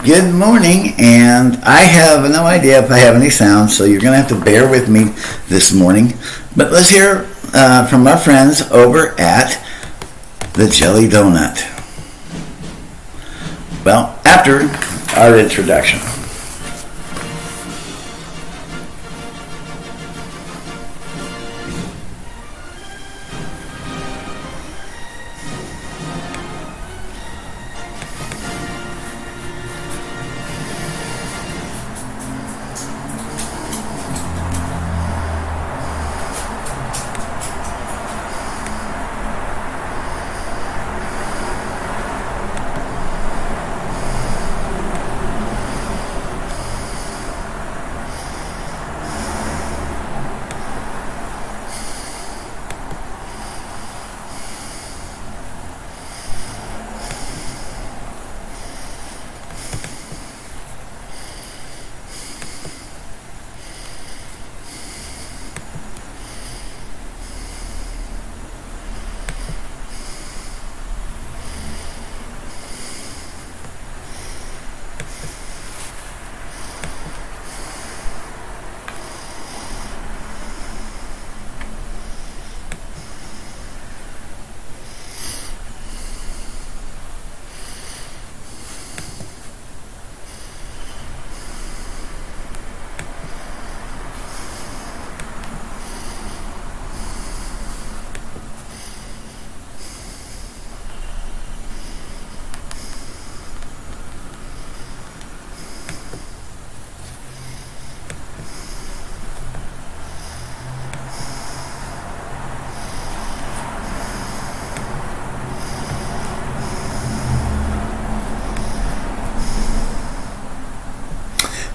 Good morning, and I have no idea if I have any sound, so you're going to have to bear with me this morning. But let's hear from our friends over at the Jelly Donut. Well, after our introduction.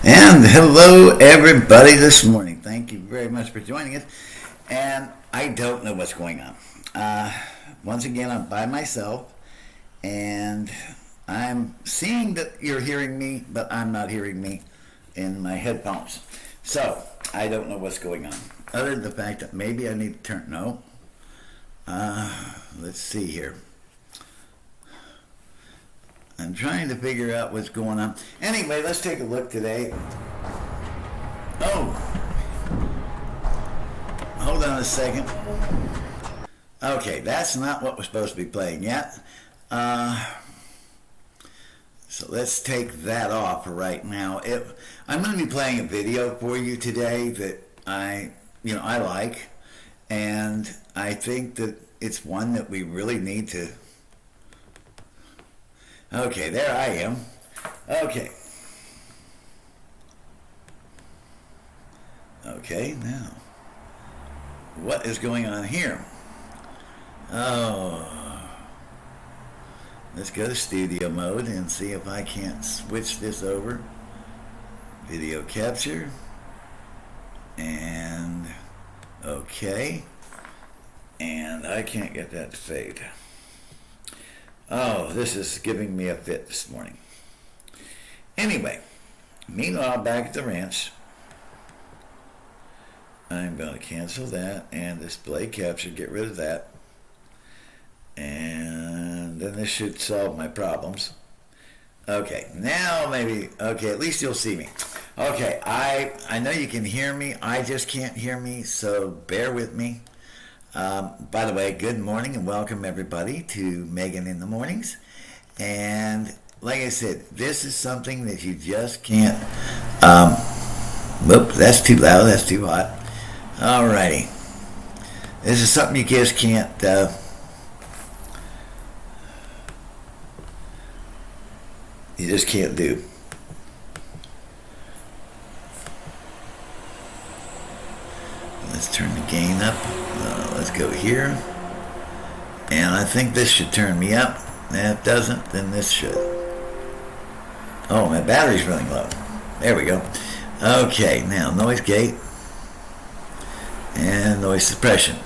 And hello, everybody, this morning. Thank you very much for joining us. And I don't know what's going on. Once again, I'm by myself, and I'm seeing that you're hearing me, but I'm not hearing me in my headphones. So, I don't know what's going on, other than the fact that maybe I need to turn, no. Let's see here. I'm trying to figure out what's going on. Anyway, let's take a look today. Oh, hold on a second. Okay, that's not what we're supposed to be playing yet. So let's take that off for right now. I'm going to be playing a video for you today that I like, and I think that it's one that we really need to. Okay, there I am. Okay. Okay, now, what is going on here? Oh, let's go to studio mode and see if I can't switch this over. Video capture. And, okay. And I can't get that to fade. Oh, this is giving me a fit this morning. Anyway, meanwhile, back at the ranch, I'm going to cancel that and display capture, get rid of that. And then this should solve my problems. Okay, now maybe, okay, at least you'll see me. Okay, I know you can hear me, I just can't hear me, so bear with me. By the way, good morning and welcome everybody to Megan in the Mornings. And like I said, this is something that you just can't, whoop, that's too loud, that's too hot. Alrighty. This is something you just can't, you just can't do. Let's turn the gain up. Let's go here. And I think this should turn me up. If it doesn't, then this should. Oh, my battery's running low. There we go. Okay, now noise gate. And noise suppression.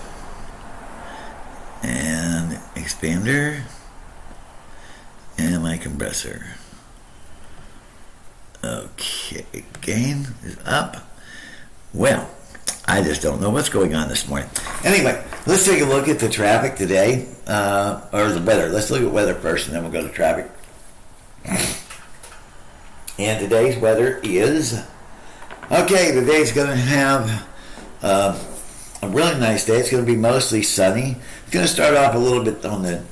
And expander. And my compressor. Okay, gain is up. Well, I just don't know what's going on this morning. Anyway, let's take a look at the traffic today, or the weather. Let's look at weather first, and then we'll go to traffic. And today's weather is, okay, today's going to have a really nice day. It's going to be mostly sunny. It's going to start off a little bit on the,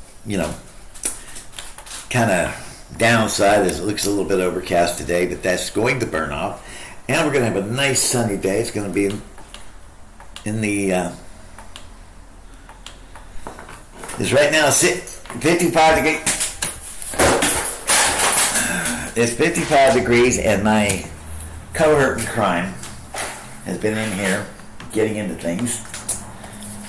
kind of downside as it looks a little bit overcast today, but that's going to burn off. And we're going to have a nice sunny day. It's going to be in the, it's right now 55 degrees. It's 55 degrees, and my cohort in crime has been in here getting into things.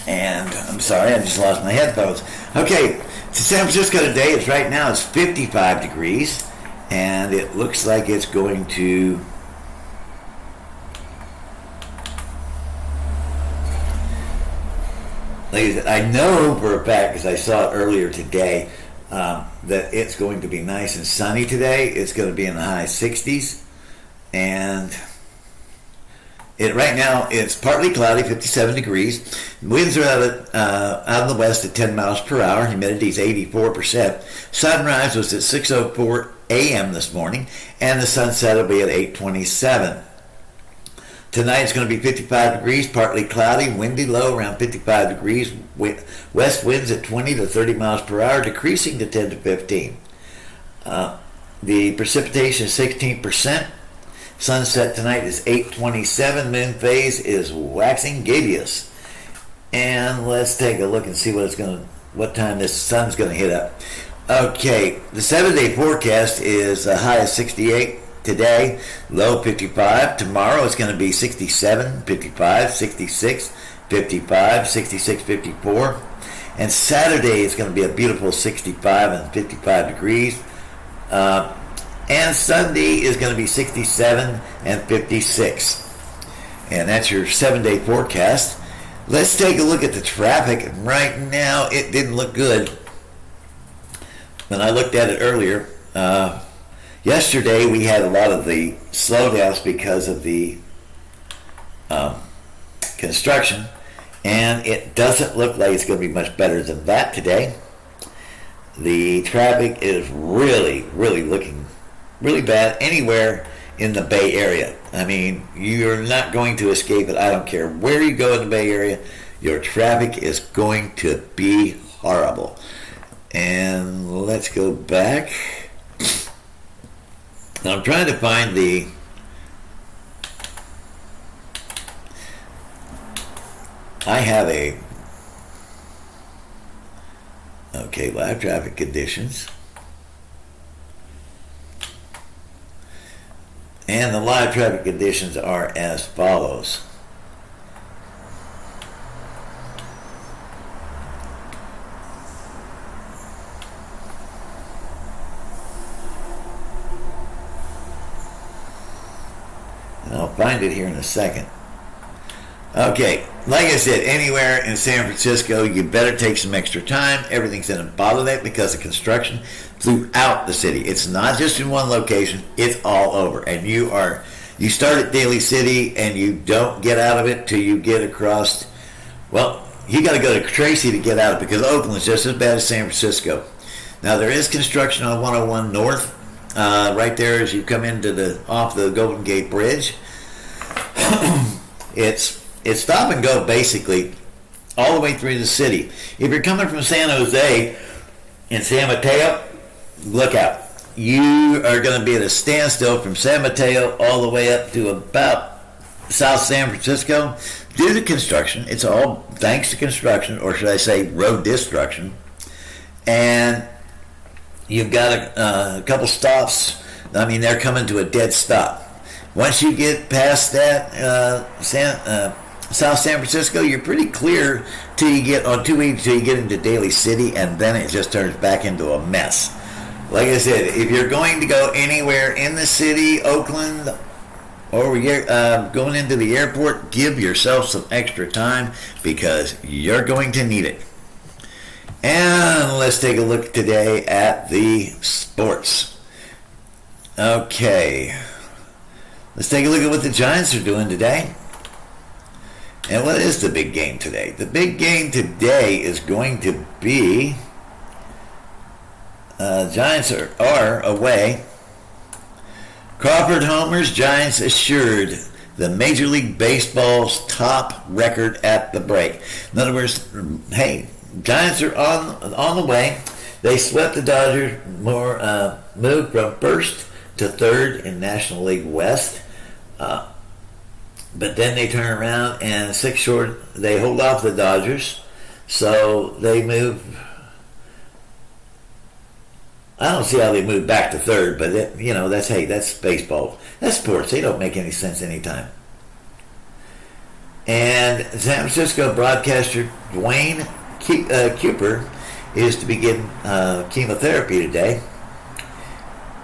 And I'm sorry, I just lost my headphones. Okay, to San Francisco today, it's right now, it's 55 degrees, and it looks like it's going to I know for a fact, because I saw it earlier today, that it's going to be nice and sunny today. It's going to be in the high 60s, and right now it's partly cloudy, 57 degrees. Winds are out of the west at 10 miles per hour. Humidity is 84%. Sunrise was at 6:04 a.m. this morning, and the sunset will be at 8:27. Tonight it's going to be 55 degrees, partly cloudy, windy, low around 55 degrees. West winds at 20 to 30 miles per hour, decreasing to 10 to 15. The precipitation is 16%. Sunset tonight is 8:27. Moon phase is waxing gaseous. And let's take a look and see what time this sun's going to hit up. Okay, the 7-day forecast is a high of 68. Today, low 55. Tomorrow it's going to be 67, 55, 66, 55, 66, 54. And Saturday is going to be a beautiful 65 and 55 degrees. And Sunday is going to be 67 and 56. And that's your 7-day forecast. Let's take a look at the traffic. Right now, it didn't look good when I looked at it earlier. Yesterday, we had a lot of the slowdowns because of the construction, and it doesn't look like it's going to be much better than that today. The traffic is really, really looking really bad anywhere in the Bay Area. I mean, you're not going to escape it. I don't care where you go in the Bay Area. Your traffic is going to be horrible. And let's go back. Now I'm trying to find I have live traffic conditions. And the live traffic conditions are as follows. And I'll find it here in a second. Okay, like I said, anywhere in San Francisco, you better take some extra time. Everything's in a bottleneck because of construction throughout the city. It's not just in one location, it's all over. And you start at Daly City and you don't get out of it till you get across, well, you got to go to Tracy to get out of it because Oakland's just as bad as San Francisco. Now, there is construction on 101 North, right there as you come off the Golden Gate Bridge. It's stop and go basically all the way through the city. If you're coming from San Jose and San Mateo, look out. You are going to be at a standstill from San Mateo all the way up to about South San Francisco due to construction. It's all thanks to construction, or should I say road destruction. And you've got a couple stops. I mean, they're coming to a dead stop. Once you get past that South San Francisco, you're pretty clear till you get on 280 till you get into Daly City, and then it just turns back into a mess. Like I said, if you're going to go anywhere in the city, Oakland, or going into the airport, give yourself some extra time because you're going to need it. And let's take a look today at the sports. Okay. Let's take a look at what the Giants are doing today. And what is the big game today? The big game today is going to be Giants are away Crawford homers, Giants assured the Major League Baseball's top record at the break. In other words, hey, Giants are on the way. They swept the Dodgers, moved from first to third in National League West. But then they turn around and 6 short, they hold off the Dodgers. So they move. I don't see how they move back to third, but that's baseball. That's sports. They don't make any sense anytime. And San Francisco broadcaster Dwayne Cooper is to begin chemotherapy today.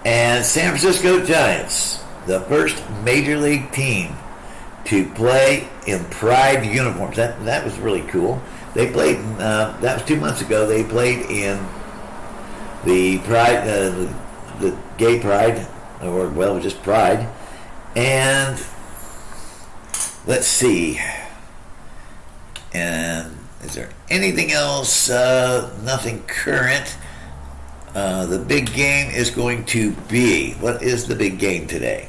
And San Francisco Giants, the first major league team to play in Pride uniforms. That was really cool. They played. That was 2 months ago. They played in the Pride, the Gay Pride, or just Pride. And let's see. And is there anything else? Nothing current. The big game is going to be. What is the big game today?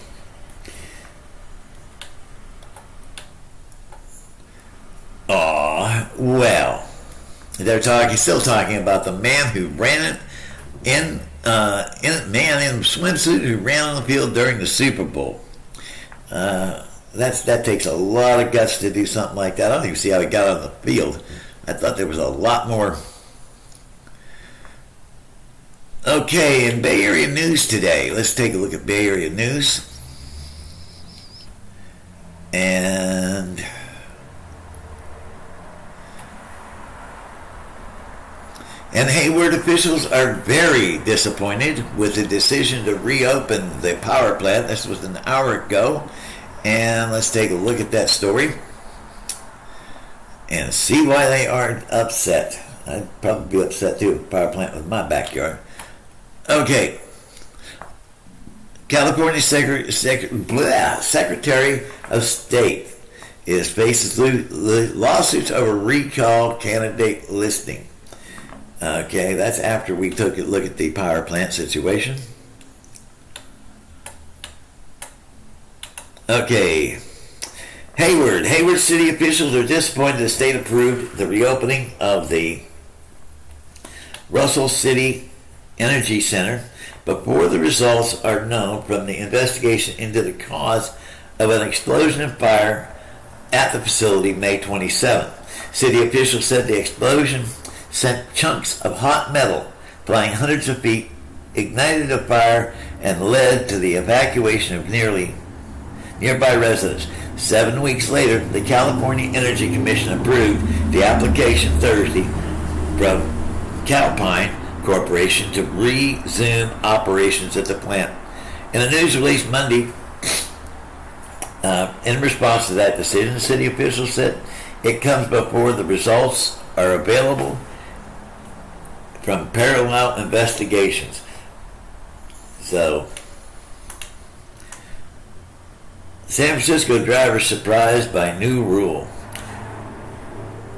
Well, they're still talking about the man who ran in swimsuit who ran on the field during the Super Bowl. That takes a lot of guts to do something like that. I don't even see how he got on the field. I thought there was a lot more. Okay, in Bay Area news today, let's take a look at Bay Area news. And Hayward officials are very disappointed with the decision to reopen the power plant. This was an hour ago. And let's take a look at that story and see why they aren't upset. I'd probably be upset too if a power plant was in my backyard. Okay. California Secretary of State faces lawsuits over recall candidate listing. Okay, that's after we took a look at the power plant situation. Okay. Hayward city officials are disappointed the state approved the reopening of the Russell City Energy Center before the results are known from the investigation into the cause of an explosion and fire at the facility May 27th. City officials said the explosion sent chunks of hot metal flying hundreds of feet, ignited a fire, and led to the evacuation of nearby residents. 7 weeks later, the California Energy Commission approved the application Thursday from Calpine Corporation to resume operations at the plant. In a news release Monday, in response to that decision, city officials said it comes before the results are available from parallel investigations. So, San Francisco driver surprised by new rule.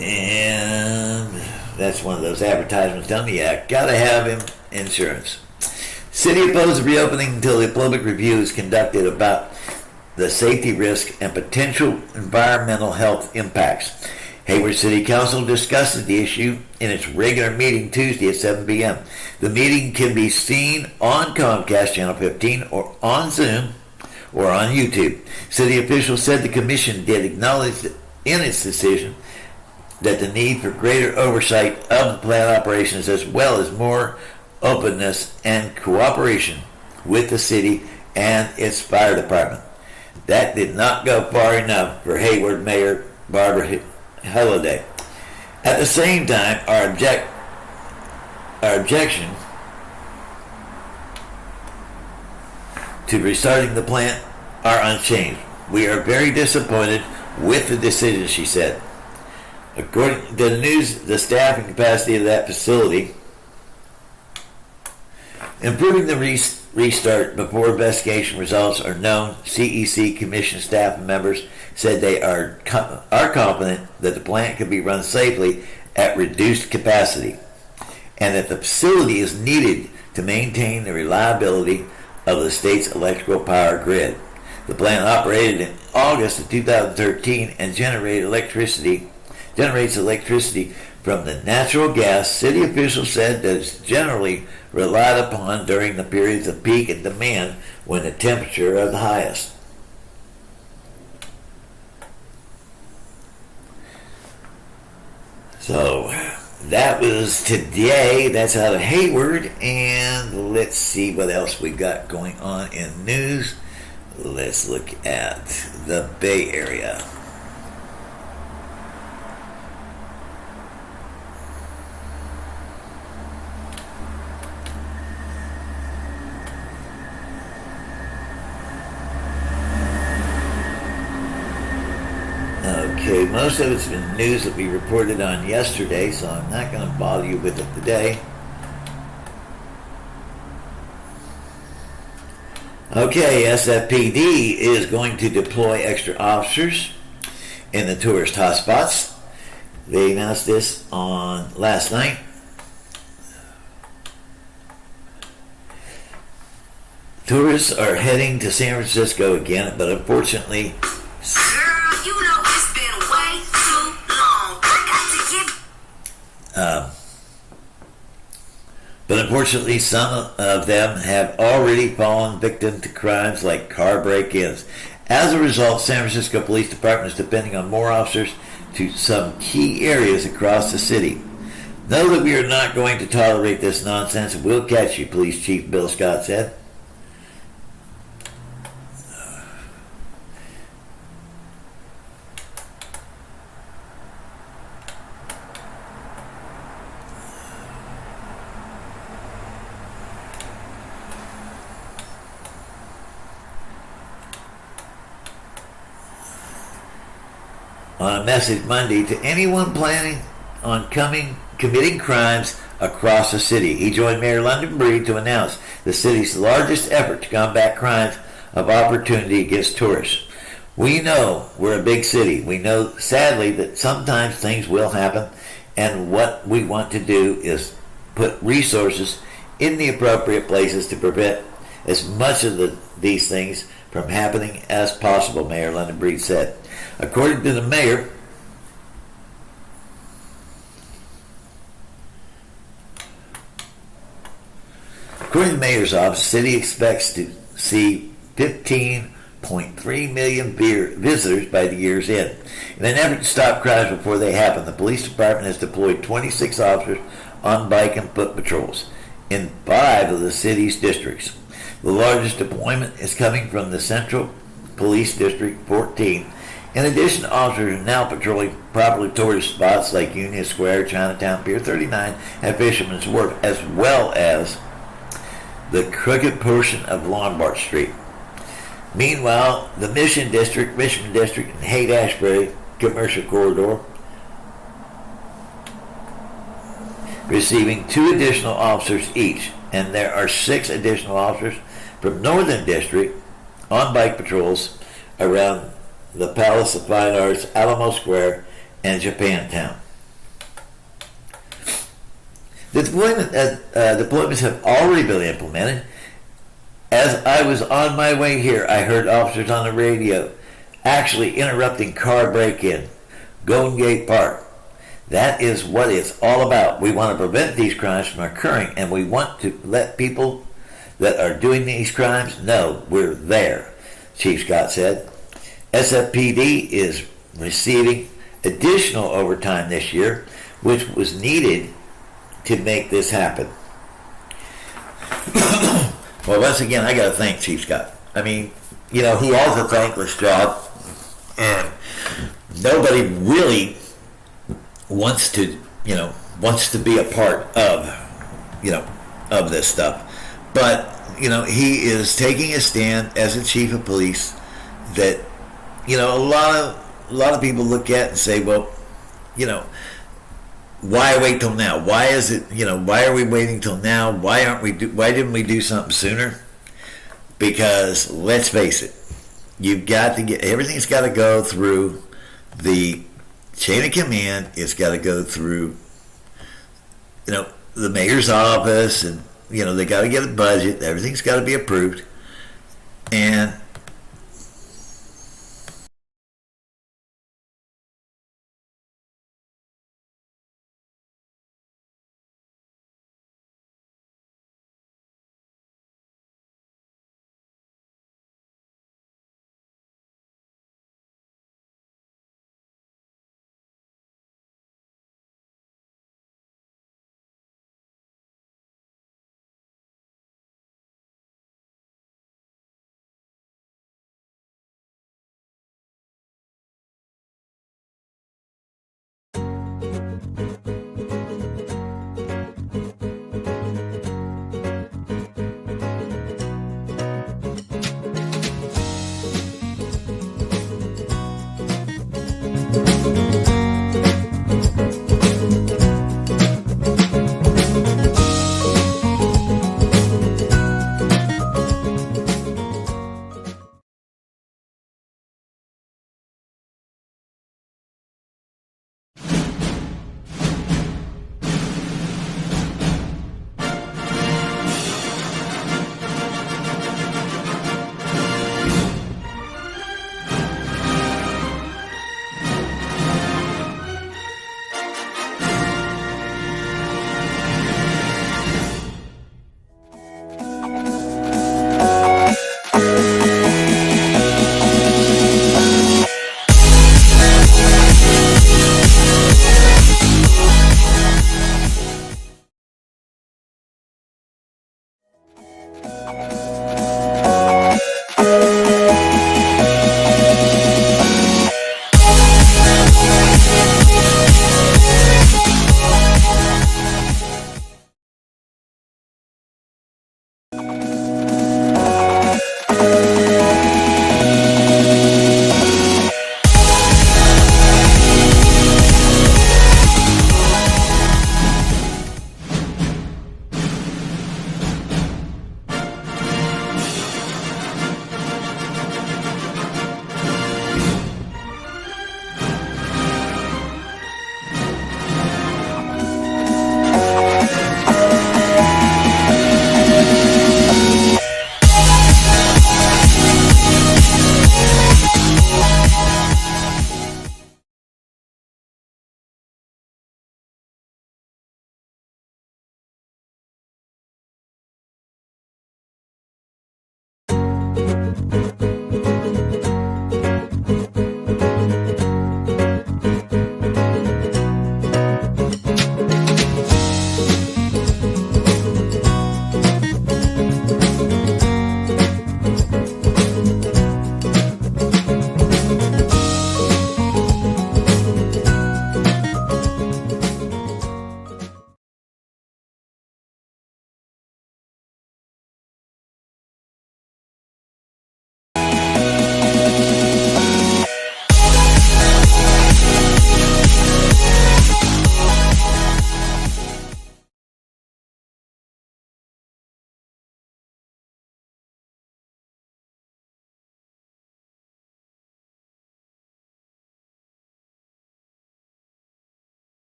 And that's one of those advertisements telling you, gotta have insurance. City opposed reopening until the public review is conducted about the safety risk and potential environmental health impacts. Hayward City Council discusses the issue in its regular meeting Tuesday at 7 p.m. The meeting can be seen on Comcast Channel 15 or on Zoom or on YouTube. City officials said the commission did acknowledge in its decision that the need for greater oversight of the plant operations as well as more openness and cooperation with the city and its fire department. That did not go far enough for Hayward Mayor Barbara Halliday. At the same time, our objection to restarting the plant are unchanged. We are very disappointed with the decision, she said. According to the news, the staffing capacity of that facility, improving the restart before investigation results are known, CEC Commission staff members said they are confident that the plant can be run safely at reduced capacity and that the facility is needed to maintain the reliability of the state's electrical power grid. The plant operated in August of 2013 and generates electricity from the natural gas city officials said that is generally relied upon during the periods of peak and demand when the temperature are the highest. So that was today. That's out of Hayward. And let's see what else we got going on in news. Let's look at the Bay Area. Okay, most of it's been news that we reported on yesterday, so I'm not going to bother you with it today. Okay, SFPD is going to deploy extra officers in the tourist hotspots. They announced this on last night. Tourists are heading to San Francisco again, but unfortunately, some of them have already fallen victim to crimes like car break-ins. As a result, San Francisco Police Department is depending on more officers to some key areas across the city. Know that we are not going to tolerate this nonsense and we'll catch you, Police Chief Bill Scott said. On a message Monday to anyone planning on committing crimes across the city. He joined Mayor London Breed to announce the city's largest effort to combat crimes of opportunity against tourists. We know we're a big city. We know, sadly, that sometimes things will happen, and what we want to do is put resources in the appropriate places to prevent as much of these things from happening as possible, Mayor London Breed said. According to the mayor, mayor's office, the city expects to see 15.3 million visitors by the year's end. In an effort to stop crimes before they happen, the police department has deployed 26 officers on bike and foot patrols in 5 of the city's districts. The largest deployment is coming from the Central Police District 14. In addition, officers are now patrolling popular tourist spots like Union Square, Chinatown, Pier 39, and Fisherman's Wharf, as well as the crooked portion of Lombard Street. Meanwhile, the Mission District, and Haight-Ashbury commercial corridor receiving 2 additional officers each, and there are 6 additional officers from Northern District on bike patrols around the Palace of Fine Arts, Alamo Square, and Japantown. The deployments have already been implemented. As I was on my way here, I heard officers on the radio actually interrupting car break-in, Golden Gate Park. That is what it's all about. We want to prevent these crimes from occurring, and we want to let people that are doing these crimes know we're there, Chief Scott said. SFPD is receiving additional overtime this year, which was needed to make this happen. Well, once again, I got to thank Chief Scott. I mean, he has a thankless job, and nobody really wants to be a part of, of this stuff. But, he is taking a stand as a chief of police that, a lot of people look at and say, well, why wait till now? Why is it, why are we waiting till now? Why didn't we do something sooner? Because let's face it, everything's got to go through the chain of command. It's got to go through, the mayor's office, and, they got to get a budget. Everything's got to be approved. And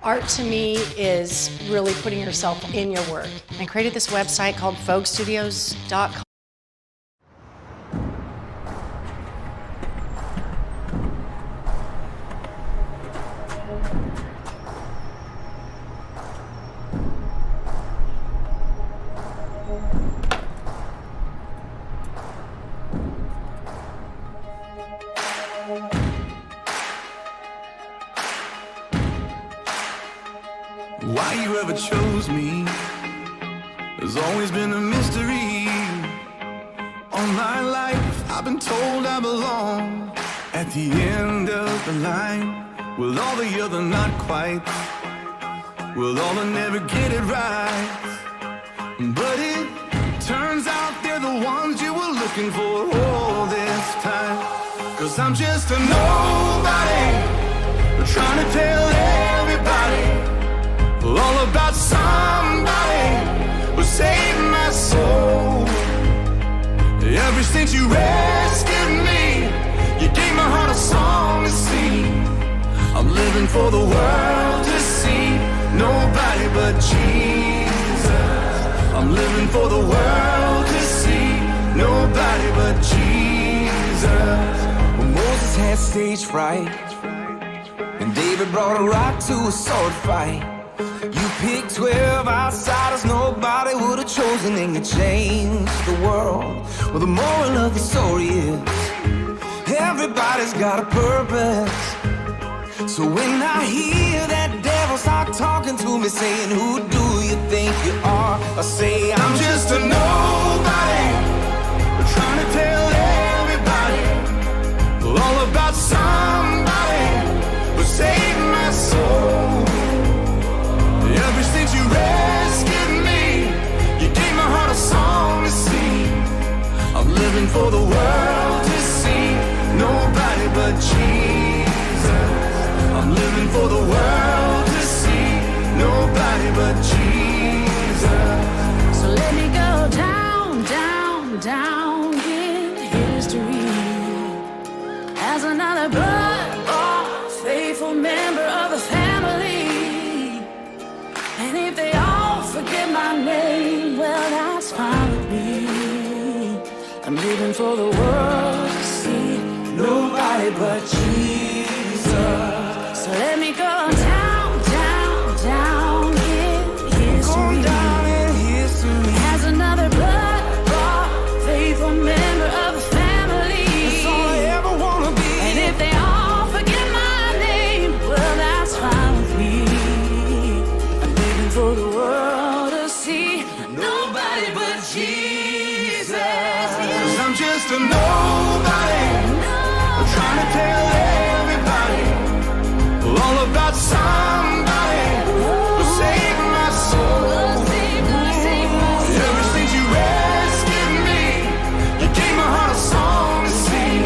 Art to me is really putting yourself in your work. I created this website called folkstudios.com. Why you ever chose me has always been a mystery. All my life I've been told I belong at the end of the line, with all the other not quite, with all the never get it right. But it turns out they're the ones you were looking for all this time. 'Cause I'm just a nobody, trying to tell everybody all about somebody who saved my soul. Ever since you rescued me, you gave my heart a song to sing. I'm living for the world to see, nobody but Jesus. I'm living for the world to see, nobody but Jesus. When Moses had stage fright and David brought a rock to a sword fight, you picked 12 outsiders nobody would have chosen, and you changed the world. Well, the moral of the story is everybody's got a purpose. So when I hear that devil start talking to me saying, who do you think you are? I say, I'm just a nobody, trying to tell everybody all about somebody who saved my soul. Ever since you rescued me, you gave my heart a song to sing. I'm living for the world to see, nobody but Jesus. I'm living for the world to see, nobody but Jesus. So let me go down, down, down in history as another blood-bought, faithful member of the family. And if they all forget my name, well, that's fine with me. I'm living for the world to see, nobody but Jesus. So let me go down, down, down in history, down in history as another blood-bought, faithful member of the family. That's all I ever wanna be. And if they all forget my name, well, that's fine with me. I'm living for the world to see, nobody but Jesus. 'Cause I'm just a nobody, trying to tell everybody all about somebody who saved my soul. Ever since you rescued me, you gave my heart a song to sing.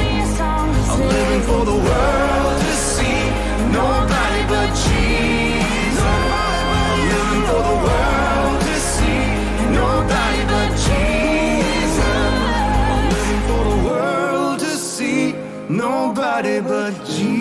I'm living for the world to see, nobody but Jesus. I'm living for the world to see, nobody but Jesus. I'm living for the world to see, nobody but Jesus.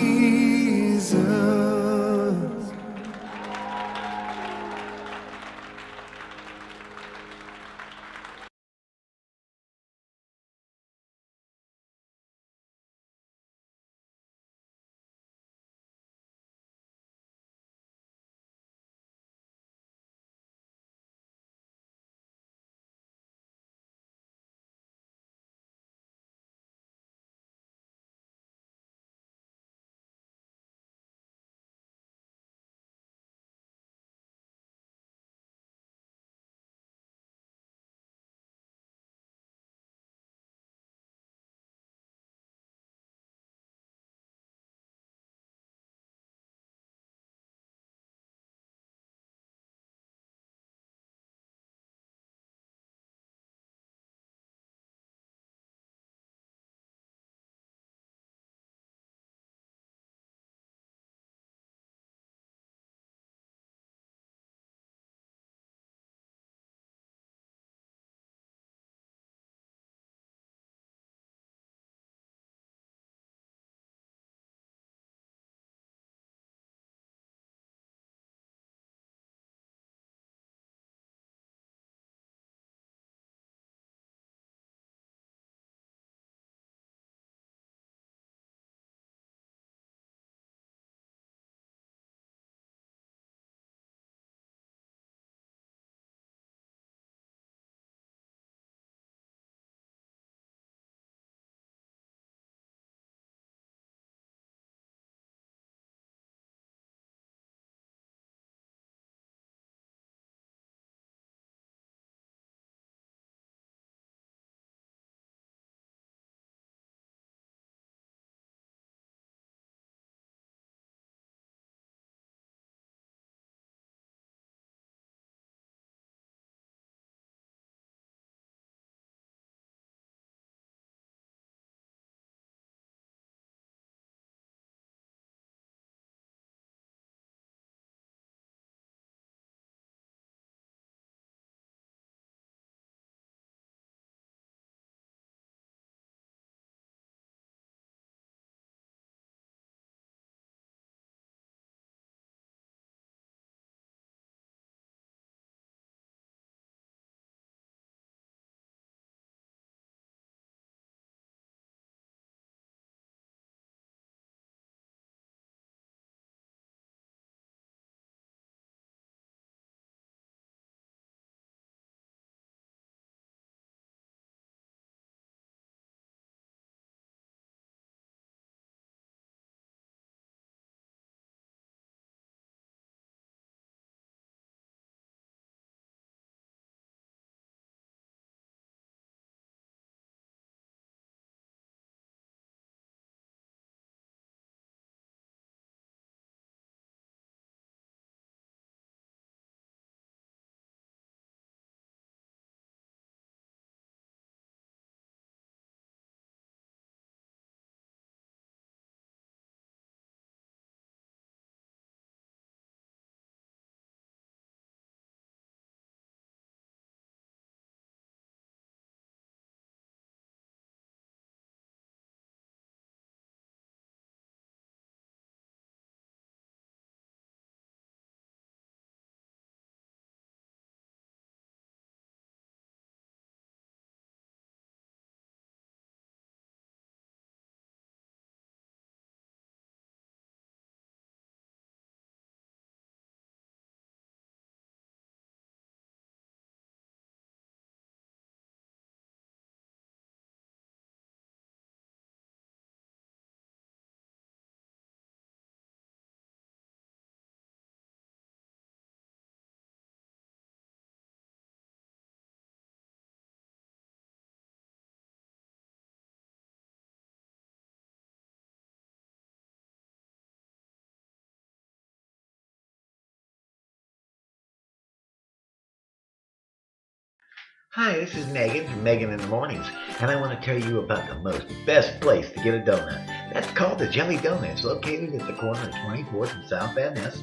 Hi, this is Megan from Megan in the Mornings, and I want to tell you about the best place to get a donut. That's called the Jelly Donut. It's located at the corner of 24th and South Van Ness,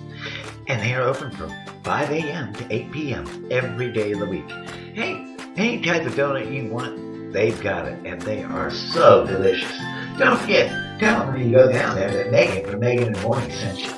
and they are open from 5 a.m. to 8 p.m. every day of the week. Hey, any type of donut you want, they've got it, and they are so delicious. Don't forget, tell them when you go down there that Megan from Megan in the Mornings sent you.